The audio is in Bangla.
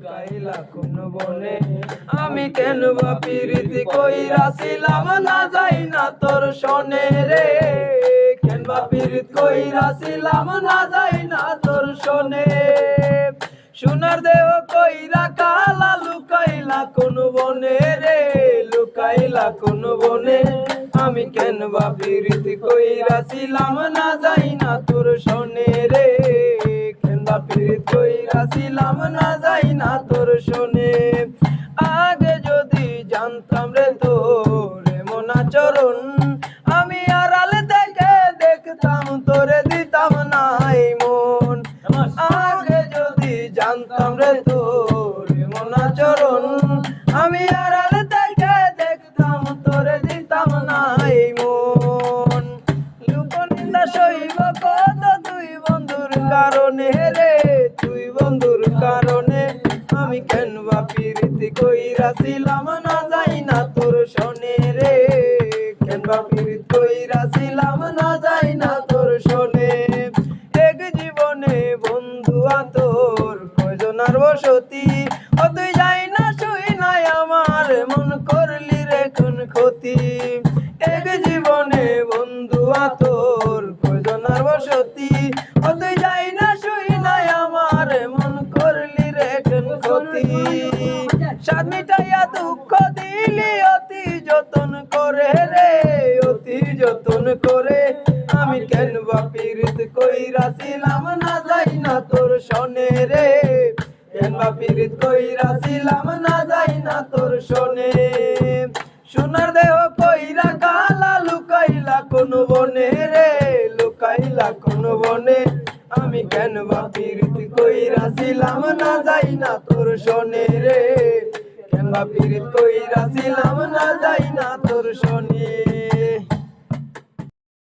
লুকাইলা কোন বনে আমি কেন বা প্রীতি কইরাছিলাম না যাই না তোর শোনে রে কেন বা প্রীতি কইরাছিলাম না যাই না তোর শোনে সোনার দেহ কইরা কালা লুকাইলা কোন বনে রে লুকাইলা কোন বনে আমি কেন বা প্রীতি কইরাছিলাম না যাই না তোর শোনে রে কেন বা প্রীতি কইরাছিলাম না যাই না তোর শোনে আগে যদি জানতাম রে তোর এমন আচরণ আমি আড়ালে দেখে দেখতাম তোরে দিতাম না এই মন আগে যদি জানতাম রে তোর এমন আচরণ আমি আড়ালে দেখে দেখতাম তোরে দিতাম না এই মন লোকনিন্দা সইব কত তুই বন্ধুর কারণে রে তুই বন্ধুর কারণে আমি কেন বা প্রীতি কইরাছিলাম না যাই না তোর শোনে রে কেন বা প্রীতি কইরাছিলাম না যাই না তোর শোনে এক জীবনে বন্ধু তোর কয়জনার বসতি ও তুই যাই না শুই নাই আমার মন করলি রে কোন ক্ষতি এক জীবনে বন্ধু তোর কয়জনার বসতি ও তুই যাই না শুই নাই আমার মন করলি রে কোন ক্ষতি স্বাদ মিটাইয়া দুঃখ দিলি অতি যতন করে রে অতি যতন করে আমি কেন বা প্রীতি কইরাছিলাম না যাই না তোর শোনে রে কেন বা প্রীতি কইরাছিলাম না যাই না তোর শোনে সোনার দেহ কইরা কালা লুকাইলা কোন বনে রে লুকাইলা কোন বনে আমি কেন বা প্রীতি কইরাছিলাম না যাই না তোর শোনে রে কেন বা প্রীতি কইরাছিলাম না যাই না তোর শোনে